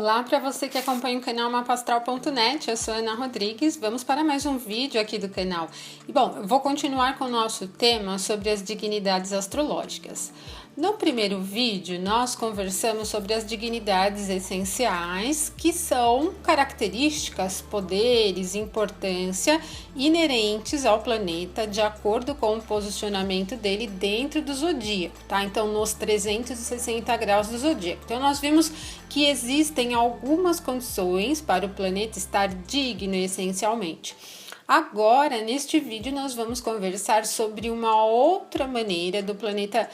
Olá para você que acompanha o canal mapastral.net, eu sou Ana Rodrigues, vamos para mais um vídeo aqui do canal. E bom, eu vou continuar com o nosso tema sobre as dignidades astrológicas. No primeiro vídeo, nós conversamos sobre as dignidades essenciais, que são características, poderes, importância inerentes ao planeta de acordo com o posicionamento dele dentro do zodíaco, tá? Então, nos 360 graus do zodíaco. Então, nós vimos que existem algumas condições para o planeta estar digno essencialmente. Agora, neste vídeo, nós vamos conversar sobre uma outra maneira do planeta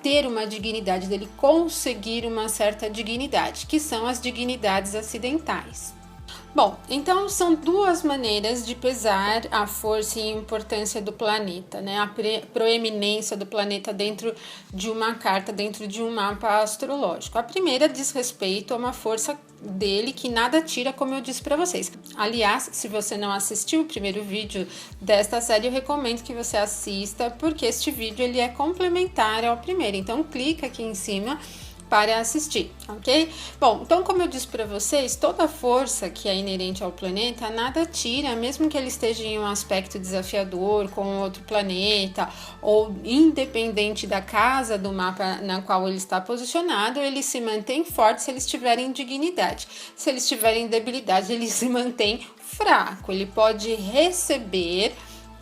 ter uma dignidade, dele conseguir uma certa dignidade, que são as dignidades acidentais. Bom, então são duas maneiras de pesar a força e a importância do planeta, né? A proeminência do planeta dentro de uma carta, dentro de um mapa astrológico. A primeira diz respeito a uma força dele que nada tira, como eu disse para vocês. Aliás, se você não assistiu o primeiro vídeo desta série, eu recomendo que você assista, porque este vídeo ele é complementar ao primeiro. Então, clica aqui em cima para assistir, ok? Bom, então como eu disse para vocês, toda força que é inerente ao planeta nada tira, mesmo que ele esteja em um aspecto desafiador com outro planeta, ou independente da casa do mapa na qual ele está posicionado, ele se mantém forte se eles tiverem dignidade. Se eles tiverem debilidade, ele se mantém fraco, ele pode receber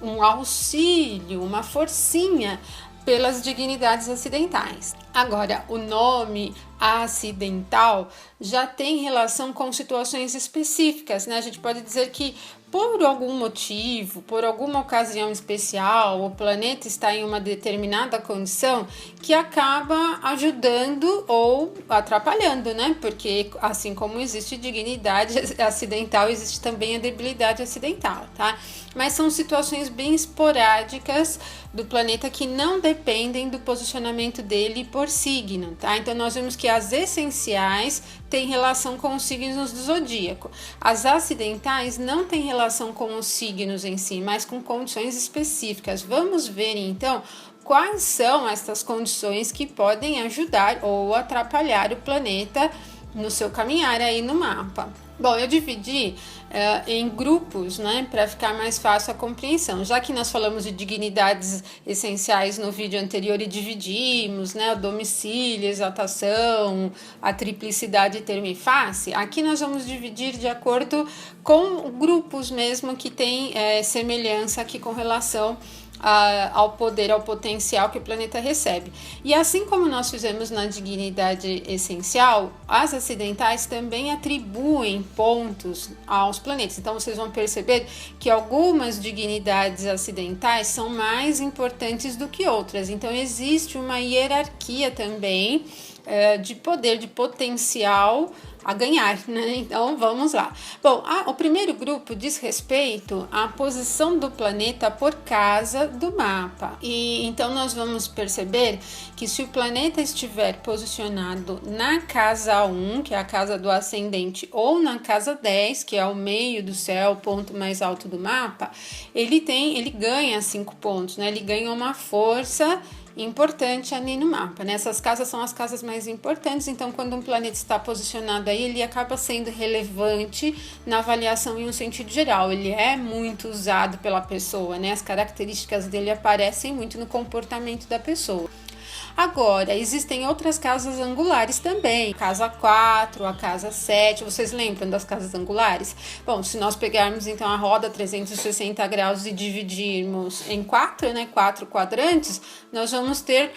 um auxílio, uma forcinha pelas dignidades acidentais. Agora, o nome acidental já tem relação com situações específicas, né? A gente pode dizer que por algum motivo, por alguma ocasião especial, o planeta está em uma determinada condição que acaba ajudando ou atrapalhando, né? Porque assim como existe dignidade acidental, existe também a debilidade acidental, tá? Mas são situações bem esporádicas do planeta que não dependem do posicionamento dele por signo, tá? Então nós vemos que as essenciais têm relação com os signos do zodíaco. As acidentais não têm relação com os signos em si, mas com condições específicas. Vamos ver então quais são essas condições que podem ajudar ou atrapalhar o planeta no seu caminhar aí no mapa. Bom, eu dividi em grupos, né, para ficar mais fácil a compreensão. Já que nós falamos de dignidades essenciais no vídeo anterior e dividimos, né, o domicílio, exaltação, a triplicidade termo e face, aqui nós vamos dividir de acordo com grupos mesmo que têm semelhança aqui com relação ao poder, ao potencial que o planeta recebe. E assim como nós fizemos na dignidade essencial, as acidentais também atribuem pontos aos planetas. Então vocês vão perceber que algumas dignidades acidentais são mais importantes do que outras. Então existe uma hierarquia também de poder, de potencial a ganhar, né? Então vamos lá. Bom, o primeiro grupo diz respeito à posição do planeta por casa do mapa. E então nós vamos perceber que se o planeta estiver posicionado na casa 1, que é a casa do ascendente, ou na casa 10, que é o meio do céu, o ponto mais alto do mapa, ele ganha 5 pontos, né? Ele ganha uma força importante ali no mapa, né? Essas casas são as casas mais importantes, então quando um planeta está posicionado aí, ele acaba sendo relevante na avaliação em um sentido geral, ele é muito usado pela pessoa, né? As características dele aparecem muito no comportamento da pessoa. Agora, existem outras casas angulares também, casa 4, a casa 7, vocês lembram das casas angulares? Bom, se nós pegarmos então a roda 360 graus e dividirmos em 4, né, 4 quadrantes, nós vamos ter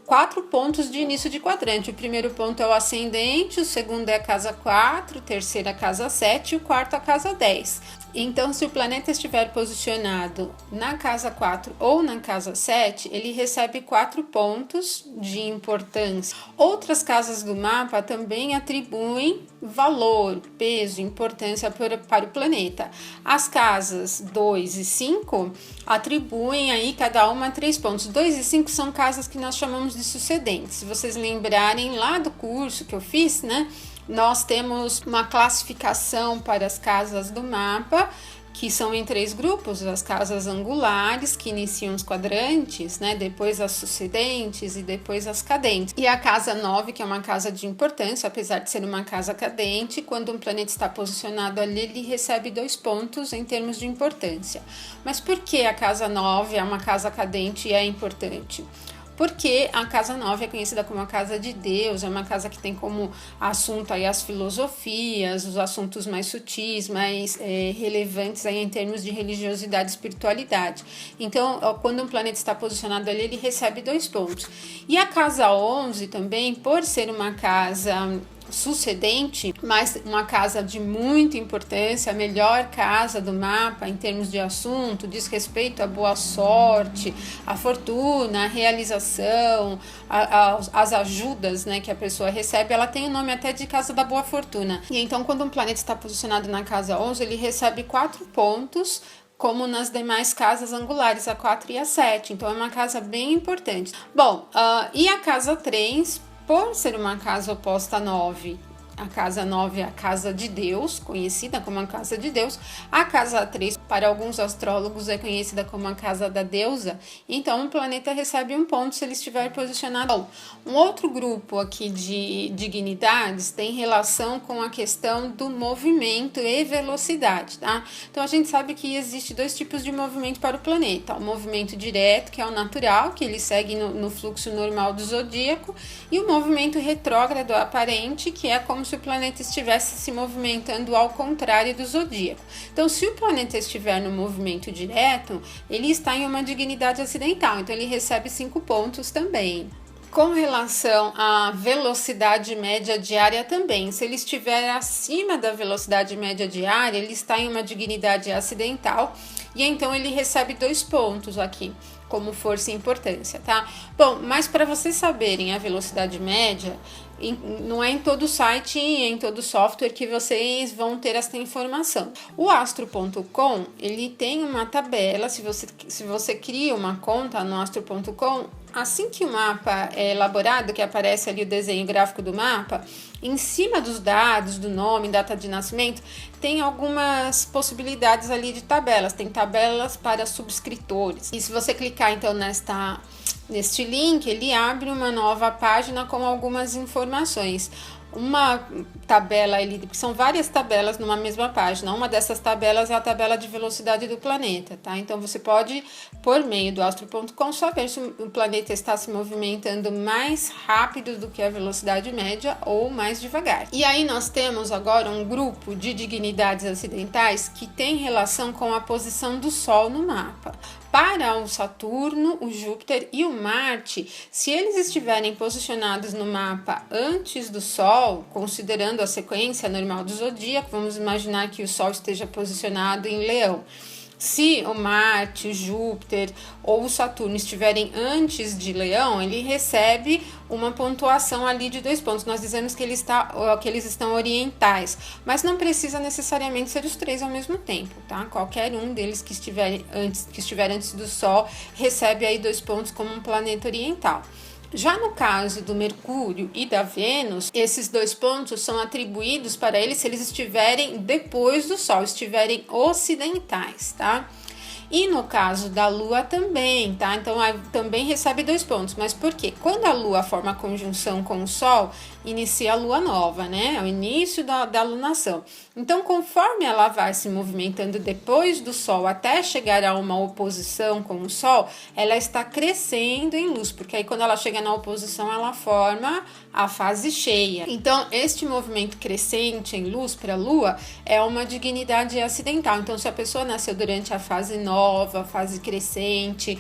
4 pontos de início de quadrante. O primeiro ponto é o ascendente, o segundo é a casa 4, o terceiro é a casa 7 e o quarto a casa 10. Então, se o planeta estiver posicionado na casa 4 ou na casa 7, ele recebe 4 pontos de importância. Outras casas do mapa também atribuem valor, peso, importância para o planeta. As casas 2 e 5 atribuem aí cada uma 3 pontos. 2 e 5 são casas que nós chamamos de sucedentes. Se vocês lembrarem lá do curso que eu fiz, né? Nós temos uma classificação para as casas do mapa, que são em 3 grupos: as casas angulares, que iniciam os quadrantes, né? Depois as sucedentes e depois as cadentes. E a casa 9, que é uma casa de importância, apesar de ser uma casa cadente, quando um planeta está posicionado ali, ele recebe 2 pontos em termos de importância. Mas por que a casa 9 é uma casa cadente e é importante? Porque a casa 9 é conhecida como a casa de Deus, é uma casa que tem como assunto aí as filosofias, os assuntos mais sutis, mais relevantes aí em termos de religiosidade e espiritualidade. Então, quando um planeta está posicionado ali, ele recebe 2 pontos. E a casa 11 também, por ser uma casa sucedente, mas uma casa de muita importância, a melhor casa do mapa em termos de assunto, diz respeito à boa sorte, à fortuna, à realização, as ajudas, né, que a pessoa recebe. Ela tem o nome até de casa da boa fortuna. E então, quando um planeta está posicionado na casa 11, ele recebe 4 pontos, como nas demais casas angulares, a 4 e a 7. Então, é uma casa bem importante. Bom, e a casa 3, por ser uma casa oposta a 9, a casa 9 é a casa de Deus, conhecida como a casa de Deus. A casa 3, para alguns astrólogos, é conhecida como a casa da deusa. Então, o planeta recebe 1 ponto se ele estiver posicionado. Bom, um outro grupo aqui de dignidades tem relação com a questão do movimento e velocidade, tá? Então, a gente sabe que existe 2 tipos de movimento para o planeta. O movimento direto, que é o natural, que ele segue no fluxo normal do zodíaco, e o movimento retrógrado aparente, que é como se o planeta estivesse se movimentando ao contrário do zodíaco. Então, se o planeta estiver no movimento direto, ele está em uma dignidade acidental, então ele recebe 5 pontos também. Com relação à velocidade média diária também, se ele estiver acima da velocidade média diária, ele está em uma dignidade acidental, e então ele recebe 2 pontos aqui, como força e importância, tá? Bom, mas para vocês saberem a velocidade média, não é em todo site e em todo software que vocês vão ter essa informação. O astro.com, ele tem uma tabela. Se você cria uma conta no astro.com, assim que o mapa é elaborado, que aparece ali o desenho gráfico do mapa, em cima dos dados, do nome, data de nascimento, tem algumas possibilidades ali de tabelas. Tem tabelas para subscritores. E se você clicar então neste link, ele abre uma nova página com algumas informações. Uma tabela, são várias tabelas numa mesma página. Uma dessas tabelas é a tabela de velocidade do planeta, tá? Então você pode, por meio do astro.com, saber se o planeta está se movimentando mais rápido do que a velocidade média ou mais devagar. E aí nós temos agora um grupo de dignidades acidentais que tem relação com a posição do Sol no mapa. Para o Saturno, o Júpiter e o Marte, se eles estiverem posicionados no mapa antes do Sol, considerando a sequência normal do zodíaco, vamos imaginar que o Sol esteja posicionado em Leão. Se o Marte, o Júpiter ou o Saturno estiverem antes de Leão, ele recebe uma pontuação ali de 2 pontos. Nós dizemos que eles estão orientais, mas não precisa necessariamente ser os 3 ao mesmo tempo, tá? Qualquer um deles que estiver antes do Sol recebe aí 2 pontos como um planeta oriental. Já no caso do Mercúrio e da Vênus, esses 2 pontos são atribuídos para eles se eles estiverem depois do Sol, estiverem ocidentais, tá? E no caso da Lua também, tá? Então, também recebe 2 pontos. Mas por quê? Quando a Lua forma conjunção com o Sol, inicia a Lua nova, né? É o início da lunação. Então, conforme ela vai se movimentando depois do Sol até chegar a uma oposição com o Sol, ela está crescendo em luz, porque aí quando ela chega na oposição, ela forma a fase cheia. Então, este movimento crescente em luz para a Lua é uma dignidade acidental. Então, se a pessoa nasceu durante a fase nova, fase crescente,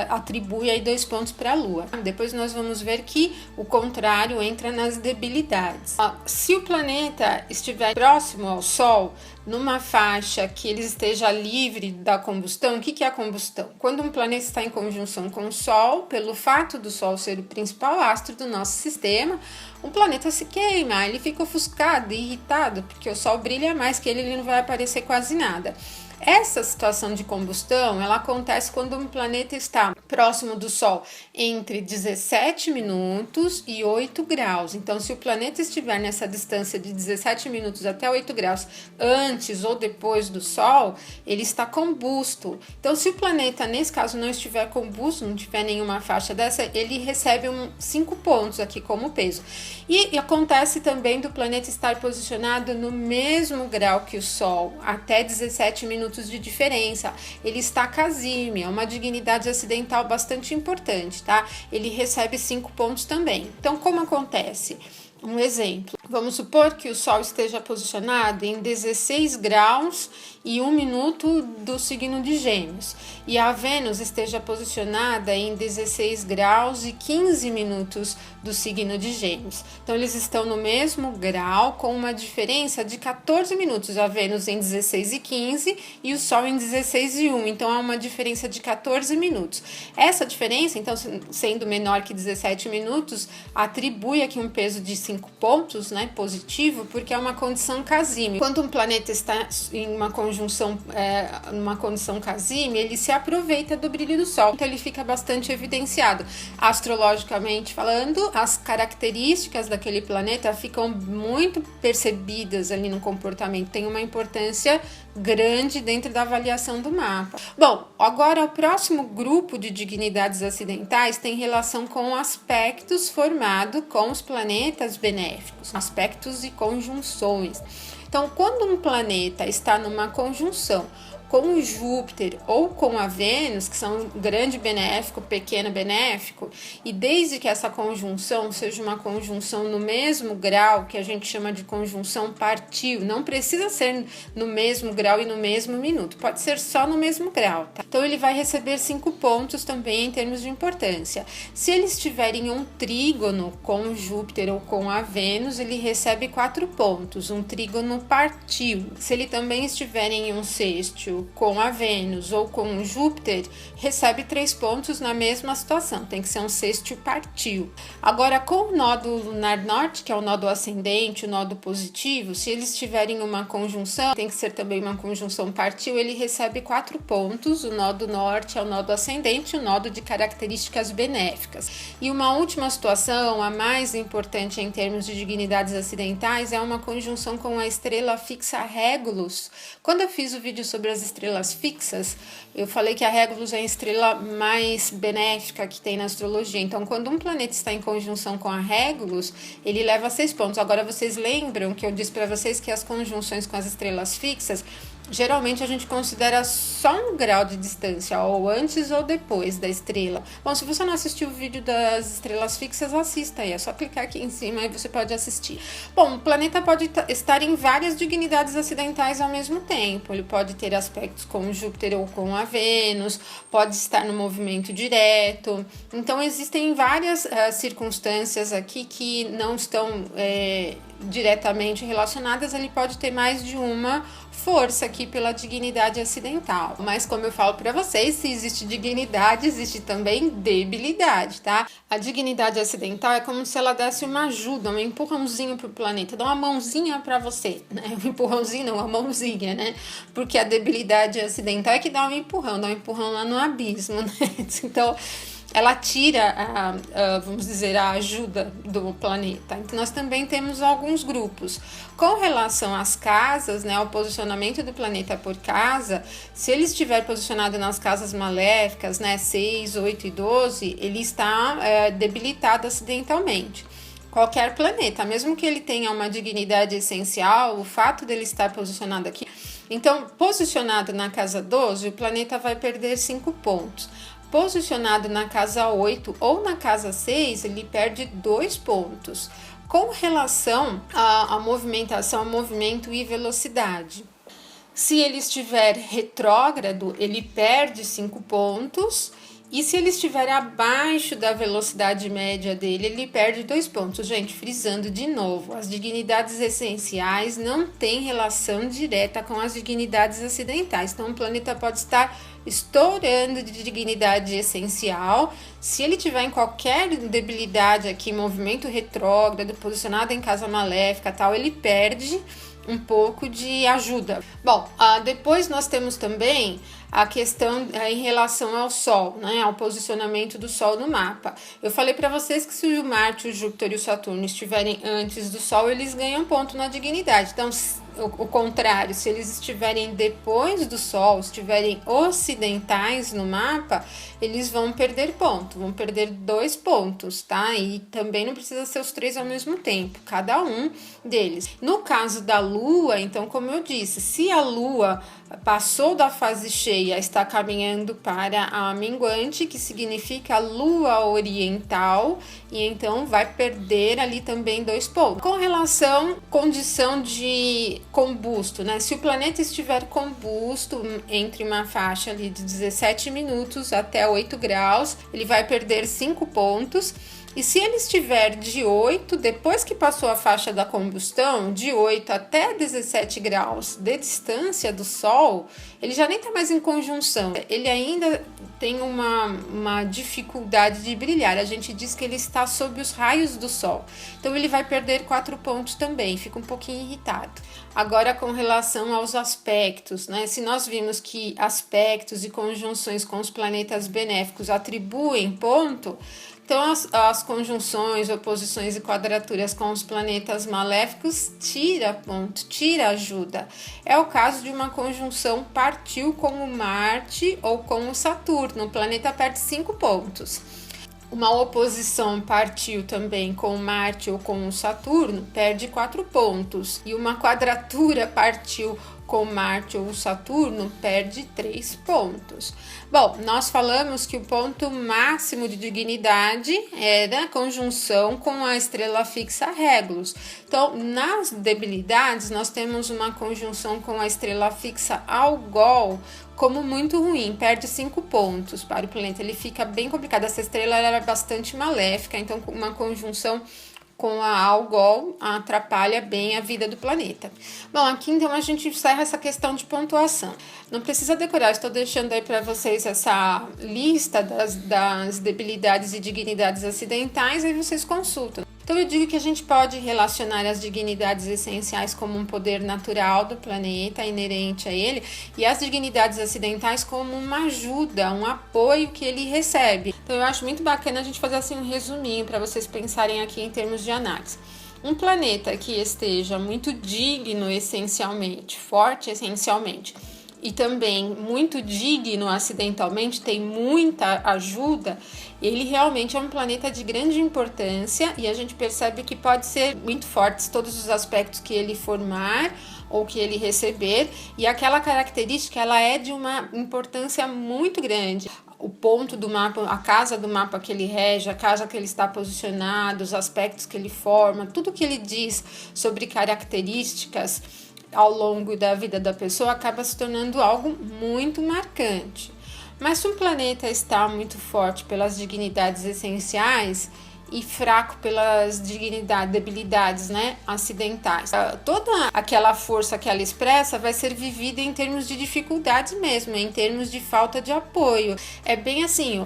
atribui aí 2 pontos para a Lua. Depois nós vamos ver que o contrário entra nas debilidades. Se o planeta estiver próximo ao Sol, numa faixa que ele esteja livre da combustão, o que é a combustão? Quando um planeta está em conjunção com o Sol, pelo fato do Sol ser o principal astro do nosso sistema, o planeta se queima, ele fica ofuscado e irritado, porque o Sol brilha mais que ele não vai aparecer quase nada. Essa situação de combustão, ela acontece quando um planeta está próximo do Sol entre 17 minutos e 8 graus. Então, se o planeta estiver nessa distância de 17 minutos até 8 graus antes ou depois do Sol, ele está combusto. Então, se o planeta, nesse caso, não estiver combusto, não tiver nenhuma faixa dessa, ele recebe 5 pontos aqui como peso. E acontece também do planeta estar posicionado no mesmo grau que o Sol, até 17 minutos de diferença. Ele está casime, é uma dignidade acidental bastante importante, tá? Ele recebe 5 pontos também. Então, como acontece? Um exemplo, vamos supor que o Sol esteja posicionado em 16 graus e 1 minuto do signo de Gêmeos, e a Vênus esteja posicionada em 16 graus e 15 minutos do signo de Gêmeos. Então, eles estão no mesmo grau, com uma diferença de 14 minutos, a Vênus em 16 e 15 e o Sol em 16 e 1, então há uma diferença de 14 minutos. Essa diferença, então, sendo menor que 17 minutos, atribui aqui um peso de 5 pontos, né, positivo, porque é uma condição casime. Quando um planeta está em uma conjunção, numa condição casime, ele se aproveita do brilho do Sol, então ele fica bastante evidenciado. Astrologicamente falando, as características daquele planeta ficam muito percebidas ali no comportamento, tem uma importância grande dentro da avaliação do mapa. Bom, agora o próximo grupo de dignidades acidentais tem relação com aspectos formados com os planetas benéficos, aspectos e conjunções. Então, quando um planeta está numa conjunção com o Júpiter ou com a Vênus, que são grande benéfico, pequeno benéfico, e desde que essa conjunção seja uma conjunção no mesmo grau, que a gente chama de conjunção partil, não precisa ser no mesmo grau e no mesmo minuto, pode ser só no mesmo grau, tá? Então ele vai receber 5 pontos também em termos de importância. Se ele estiver em um trígono com o Júpiter ou com a Vênus, ele recebe 4 pontos, um trígono partil. Se ele também estiver em um sextil com a Vênus ou com o Júpiter, recebe 3 pontos na mesma situação, tem que ser um sextil partil. Agora, com o nodo lunar norte, que é o nodo ascendente, o nodo positivo, se eles estiverem em uma conjunção, tem que ser também uma conjunção partil, ele recebe 4 pontos, o nodo norte é o nodo ascendente, o nodo de características benéficas. E uma última situação, a mais importante em termos de dignidades acidentais, é uma conjunção com a estrela fixa Régulus. Quando eu fiz o vídeo sobre as estrelas fixas, eu falei que a Régulus é a estrela mais benéfica que tem na astrologia. Então, quando um planeta está em conjunção com a Régulus, ele leva 6 pontos. Agora, vocês lembram que eu disse para vocês que as conjunções com as estrelas fixas, geralmente a gente considera só um grau de distância, ou antes ou depois da estrela. Bom, se você não assistiu o vídeo das estrelas fixas, assista aí, é só clicar aqui em cima e você pode assistir. Bom, o planeta pode estar em várias dignidades acidentais ao mesmo tempo, ele pode ter aspectos com Júpiter ou com a Vênus, pode estar no movimento direto, então existem várias circunstâncias aqui que não estão diretamente relacionadas, ele pode ter mais de uma força aqui pela dignidade acidental. Mas como eu falo para vocês, se existe dignidade, existe também debilidade, tá? A dignidade acidental é como se ela desse uma ajuda, um empurrãozinho pro planeta, dá uma mãozinha para você, né? Um empurrãozinho não, uma mãozinha, né? Porque a debilidade acidental é que dá um empurrão lá no abismo, né? Então, ela tira, vamos dizer, a ajuda do planeta. Então, nós também temos alguns grupos. Com relação às casas, né, o posicionamento do planeta por casa, se ele estiver posicionado nas casas maléficas, né, 6, 8 e 12, ele está debilitado acidentalmente. Qualquer planeta, mesmo que ele tenha uma dignidade essencial, o fato dele estar posicionado aqui. Então, posicionado na casa 12, o planeta vai perder 5 pontos. Posicionado na casa 8 ou na casa 6, ele perde 2 pontos. Com relação à movimentação, movimento e velocidade. Se ele estiver retrógrado, ele perde 5 pontos. E se ele estiver abaixo da velocidade média dele, ele perde 2 pontos. Gente, frisando de novo, as dignidades essenciais não têm relação direta com as dignidades acidentais. Então, o planeta pode estar estourando de dignidade essencial. Se ele tiver em qualquer debilidade aqui, movimento retrógrado, posicionado em casa maléfica, tal, ele perde um pouco de ajuda. Bom, depois nós temos também a questão em relação ao Sol, né, ao posicionamento do Sol no mapa. Eu falei para vocês que se o Marte, o Júpiter e o Saturno estiverem antes do Sol, eles ganham ponto na dignidade. Então, o contrário, se eles estiverem depois do Sol, estiverem ocidentais no mapa, eles vão perder ponto, vão perder 2 pontos, tá? E também não precisa ser os 3 ao mesmo tempo, cada um deles. No caso da Lua, então, como eu disse, se a Lua passou da fase cheia, está caminhando para a minguante, que significa a Lua oriental, e então vai perder ali também 2 pontos. Com relação à condição de combusto, né? Se o planeta estiver combusto entre uma faixa ali de 17 minutos até 8 graus, ele vai perder 5 pontos. E se ele estiver de 8, depois que passou a faixa da combustão, de 8 até 17 graus de distância do Sol, ele já nem está mais em conjunção. Ele ainda tem uma dificuldade de brilhar. A gente diz que ele está sob os raios do Sol. Então ele vai perder 4 pontos também, fica um pouquinho irritado. Agora, com relação aos aspectos, né? Se nós vimos que aspectos e conjunções com os planetas benéficos atribuem ponto, então as conjunções, oposições e quadraturas com os planetas maléficos tira ponto, tira ajuda. É o caso de uma conjunção partiu com o Marte ou com o Saturno, o planeta perde 5 pontos. Uma oposição partiu também com Marte ou com o Saturno, perde 4 pontos. E uma quadratura partiu com Marte ou Saturno, perde 3 pontos. Bom, nós falamos que o ponto máximo de dignidade era a conjunção com a estrela fixa Regulus. Então, nas debilidades, nós temos uma conjunção com a estrela fixa Algol como muito ruim, perde 5 pontos para o planeta. Ele fica bem complicado. Essa estrela era bastante maléfica, então uma conjunção com a Algol atrapalha bem a vida do planeta. Bom, aqui então a gente encerra essa questão de pontuação. Não precisa decorar, estou deixando aí para vocês essa lista das debilidades e dignidades acidentais, aí vocês consultam. Então eu digo que a gente pode relacionar as dignidades essenciais como um poder natural do planeta, inerente a ele, e as dignidades acidentais como uma ajuda, um apoio que ele recebe. Então eu acho muito bacana a gente fazer assim um resuminho para vocês pensarem aqui em termos de análise. Um planeta que esteja muito digno essencialmente, forte essencialmente, e também muito digno acidentalmente, tem muita ajuda, ele realmente é um planeta de grande importância e a gente percebe que pode ser muito forte todos os aspectos que ele formar ou que ele receber, e aquela característica ela é de uma importância muito grande. O ponto do mapa, a casa do mapa que ele rege, a casa que ele está posicionado, os aspectos que ele forma, tudo que ele diz sobre características ao longo da vida da pessoa acaba se tornando algo muito marcante. Mas se um planeta está muito forte pelas dignidades essenciais e fraco pelas debilidades, né, acidentais, toda aquela força que ela expressa vai ser vivida em termos de dificuldades mesmo, em termos de falta de apoio. É bem assim,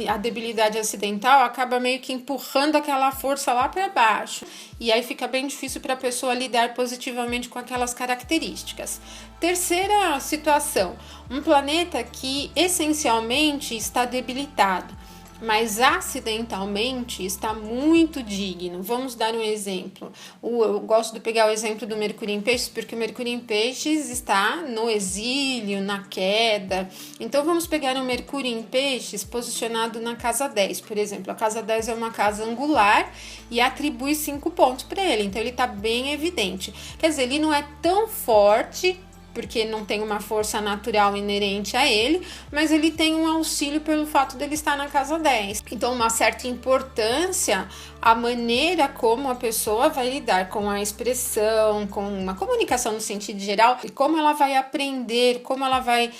a debilidade acidental acaba meio que empurrando aquela força lá para baixo, e aí fica bem difícil para a pessoa lidar positivamente com aquelas características. Terceira situação, um planeta que essencialmente está debilitado, mas acidentalmente está muito digno. Vamos dar um exemplo. Eu gosto de pegar o exemplo do Mercúrio em Peixes, porque o Mercúrio em Peixes está no exílio, na queda. Então vamos pegar o Mercúrio em Peixes posicionado na casa 10, por exemplo. A casa 10 é uma casa angular e atribui 5 pontos para ele, então ele está bem evidente. Quer dizer, ele não é tão forte, porque não tem uma força natural inerente a ele, mas ele tem um auxílio pelo fato dele estar na casa 10. Então, uma certa importância a maneira como a pessoa vai lidar com a expressão, com uma comunicação no sentido geral, e como ela vai aprender, como ela vai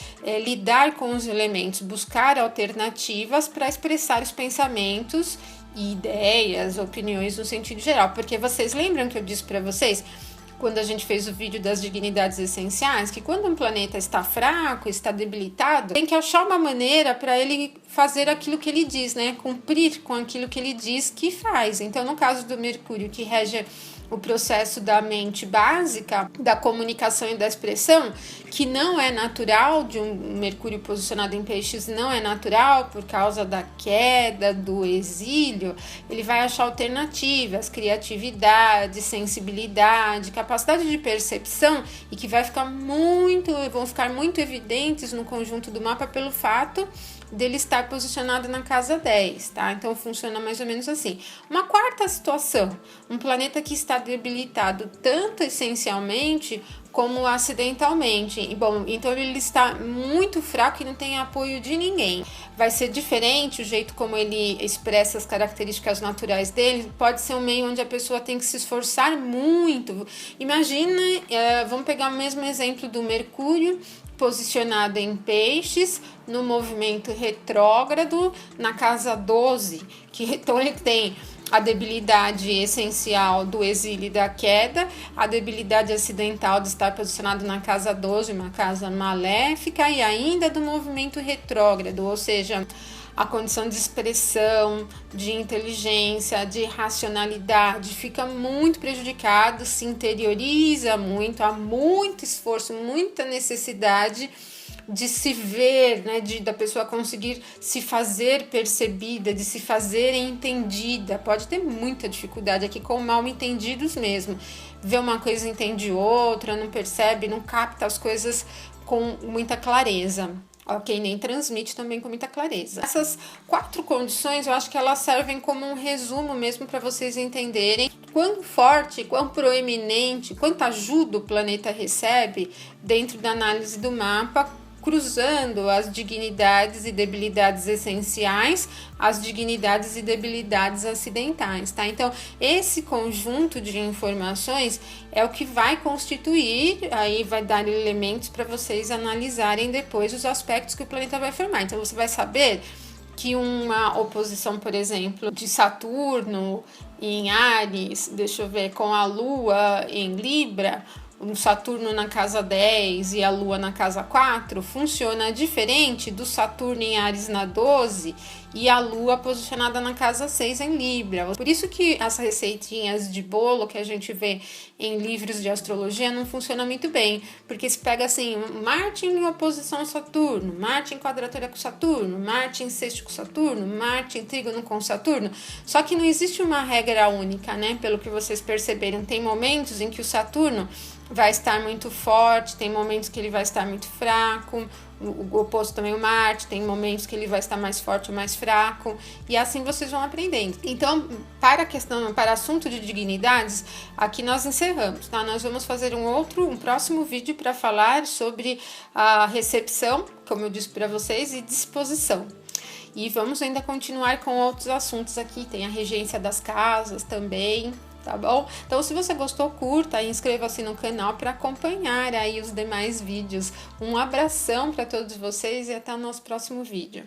lidar com os elementos, buscar alternativas para expressar os pensamentos, ideias, opiniões no sentido geral. Porque vocês lembram que eu disse para vocês, quando a gente fez o vídeo das dignidades essenciais, que quando um planeta está fraco, está debilitado, tem que achar uma maneira para ele fazer aquilo que ele diz, né? Cumprir com aquilo que ele diz que faz. Então, no caso do Mercúrio, que rege o processo da mente básica, da comunicação e da expressão, que não é natural, de um Mercúrio posicionado em Peixes não é natural por causa da queda, do exílio, ele vai achar alternativas, criatividade, sensibilidade, capacidade de percepção, e que vão ficar muito evidentes no conjunto do mapa pelo fato dele estar posicionado na casa 10, tá? Então funciona mais ou menos assim. Uma quarta situação, um planeta que está debilitado tanto essencialmente como acidentalmente. E, bom, então ele está muito fraco e não tem apoio de ninguém. Vai ser diferente o jeito como ele expressa as características naturais dele. Pode ser um meio onde a pessoa tem que se esforçar muito. Imagina, vamos pegar o mesmo exemplo do Mercúrio, posicionado em Peixes, no movimento retrógrado, na casa 12, então ele tem a debilidade essencial do exílio e da queda, a debilidade acidental de estar posicionado na casa 12, uma casa maléfica, e ainda do movimento retrógrado, ou seja, a condição de expressão, de inteligência, de racionalidade fica muito prejudicado, se interioriza muito, há muito esforço, muita necessidade de se ver, né, da pessoa conseguir se fazer percebida, de se fazer entendida. Pode ter muita dificuldade aqui com mal entendidos mesmo. Vê uma coisa, entende outra, não percebe, não capta as coisas com muita clareza. Ok, nem transmite também com muita clareza. Essas 4 condições, eu acho que elas servem como um resumo mesmo para vocês entenderem quão forte, quão proeminente, quanta ajuda o planeta recebe dentro da análise do mapa, cruzando as dignidades e debilidades essenciais, as dignidades e debilidades acidentais, tá? Então, esse conjunto de informações é o que vai constituir, aí vai dar elementos para vocês analisarem depois os aspectos que o planeta vai formar. Então, você vai saber que uma oposição, por exemplo, de Saturno em Áries, deixa eu ver, com a Lua em Libra, um Saturno na casa 10 e a Lua na casa 4, funciona diferente do Saturno em Áries na 12 e a Lua posicionada na casa 6 em Libra. Por isso que as receitinhas de bolo que a gente vê em livros de astrologia não funcionam muito bem, porque se pega assim, Marte em oposição a Saturno, Marte em quadratura com Saturno, Marte em sexto com Saturno, Marte em trígono com Saturno, só que não existe uma regra única, né? Pelo que vocês perceberam, tem momentos em que o Saturno vai estar muito forte, tem momentos que ele vai estar muito fraco, o oposto também o Marte, tem momentos que ele vai estar mais forte ou mais fraco, e assim vocês vão aprendendo. Então, para assunto de dignidades, aqui nós encerramos, tá? Nós vamos fazer um próximo vídeo para falar sobre a recepção, como eu disse para vocês, e disposição. E vamos ainda continuar com outros assuntos aqui, tem a regência das casas também, tá bom? Então, se você gostou, curta e inscreva-se no canal para acompanhar aí os demais vídeos. Um abração para todos vocês e até o nosso próximo vídeo.